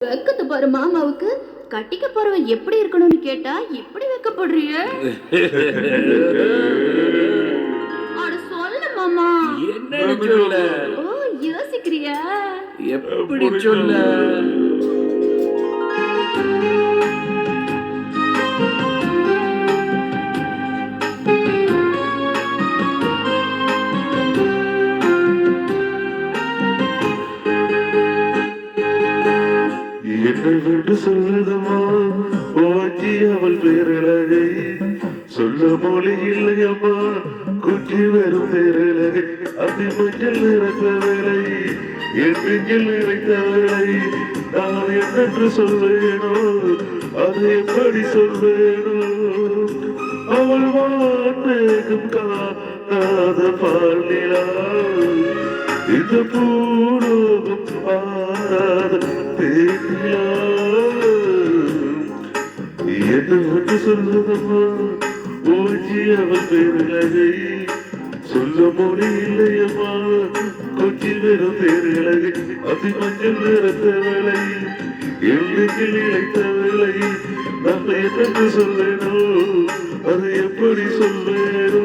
வெக்கத்து பாரு மாமாவுக்கு. கட்டிக்க போறவன் எப்படி இருக்கணும்னு கேட்டா இப்படி வெக்கப்படுறிய? அட சொல்லு மாமா. என்னன்னு சொல்ல? ஓ யோசிக்கிறியா? எப்படி சொல்ல? என்னவென்று சொல்லுதமா ஓஞ்சி அவள் பேரழகை சொல்ல மொழி இல்லையம்மா குச்சி வரும் பேரழகை அதி மஞ்சள் நிறத்த வேலை என் நெஞ்சில் நிறைத்த வேலை நான் என்னென்று சொல்வேனோ அது எப்படி சொல்வேனோ அவள் வானேகும் காணாத பாலிலா இந்த பூரோகம் ஆராத தேனிலா என்னவென்று சொல்லுதம்மா ஓஞ்சி அவள் பேரழகை சொல்ல மொழி இல்லையம்மா கொஞ்சி வெறும் பேரழகை அதி மஞ்சள் நிறத்த வேலை எண்ணிக்கையில் இழைத்த வேலை நான் என்னென்று சொல்வேனோ அது எப்படி சொல்வேனோ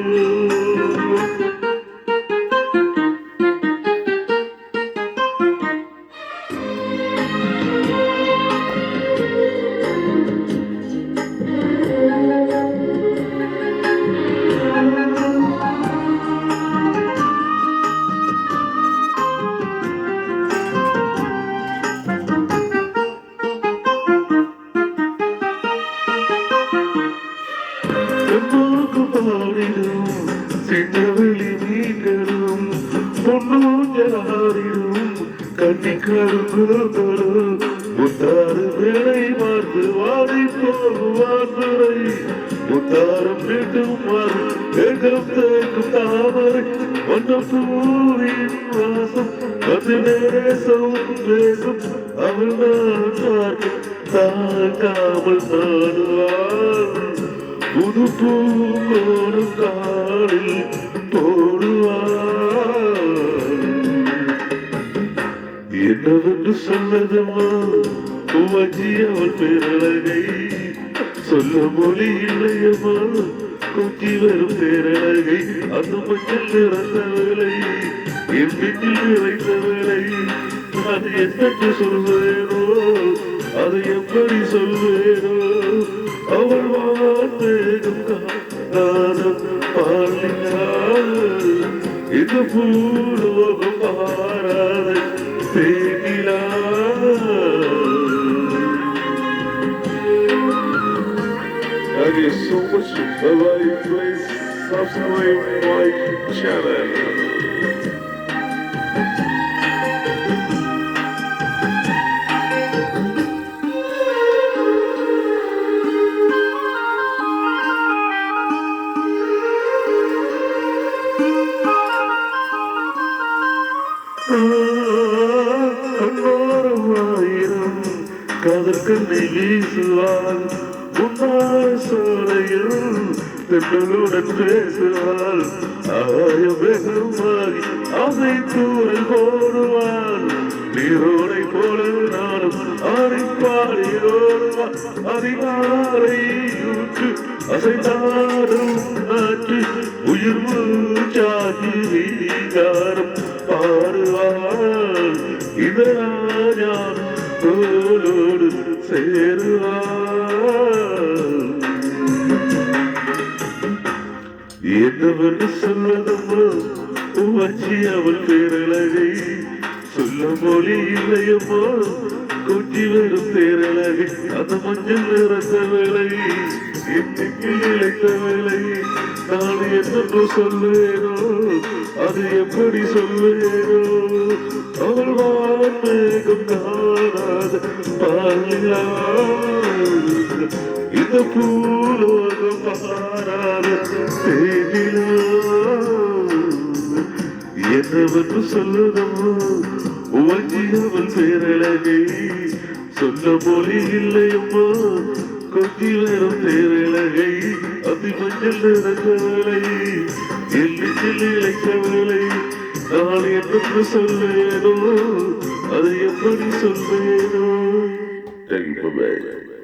பாடிடும் சின்னவெளி மீன்களும் பொன்னூஞ்சலாடிடும் கன்னிக்கருங்களும் முத்தாறு வேலை பார்த்து வாடி போகுவாரை முத்தாரம் வீட்டும் மாறு ஏகம் தேக்கும் தாமரை வண்ணப்பூவின் வாசம் அது நேசம் பேசும் அவள் நான் பார்க்க தாக்காமல் நாடுவார் புது பூங்கோடும் காலில் போடுவார் என்னவென்று சொல்லதுமா உவஜி அவள் பேரழகை சொல்ல மொழி இல்லையம்மா கொச்சி வரும் பேரழகை அந்த மஞ்சள் நிறந்த வேலை என் நெஞ்சில் நிறைந்த வேலை அது என்னென்று சொல்வேனோ அது எப்படி சொல்வேனோ அவள் வார்த்தையும் காதல் பாலினால் இது பூலோகம் பாராத தேனிலா Thank you so much. Bye-bye. Please subscribe my channel. கண்ணோரமாயிரம் கதற்கண்ணை வீசுவாள் உன்னாள் சோலையில் பெண்களுடன் பேசுவாள் ஆயவேகமாகி அதை தூரல் போடுவாள் நீரோடை போல நானும் ஆடிப்பாடி ஓடுவாள் அதிகாரை ஊற்று அசைந்தாடும் நாற்று உயிர் மூச்சாகி வீகாரம் பாடுவாள் இதராஜா தோளோடு சேருவாள் என்னவென்று சொல்லதம்மா உவச்சி அவள் பேரழகை சொல்ல மொழி இல்லையம்மா கொஞ்சி வரும் பேரழகை அந்த மஞ்சள் நிறந்த வேலை இன்னைக்கு இழைத்த வேலை நான் என்னென்று சொல்வேனோ அது எப்படி சொல்வேனோ அவள் வானேகம் காணாத பாலிலா இந்த பூலோகம் பாராத தேனிலா என்னவென்று சொல்லுதம்மா உவஞ்சி அவள் பேரழகை சொல்ல மொழி இல்லையம்மா கொஞ்சி வரும் பேரழகை அதி மஞ்சள் நிறந்த வேலை எல்லிச்சில் இழைத்த வேலை நான் என்னென்று சொல்வேனோ அதை எப்படி சொல்வேனோ Bye bye.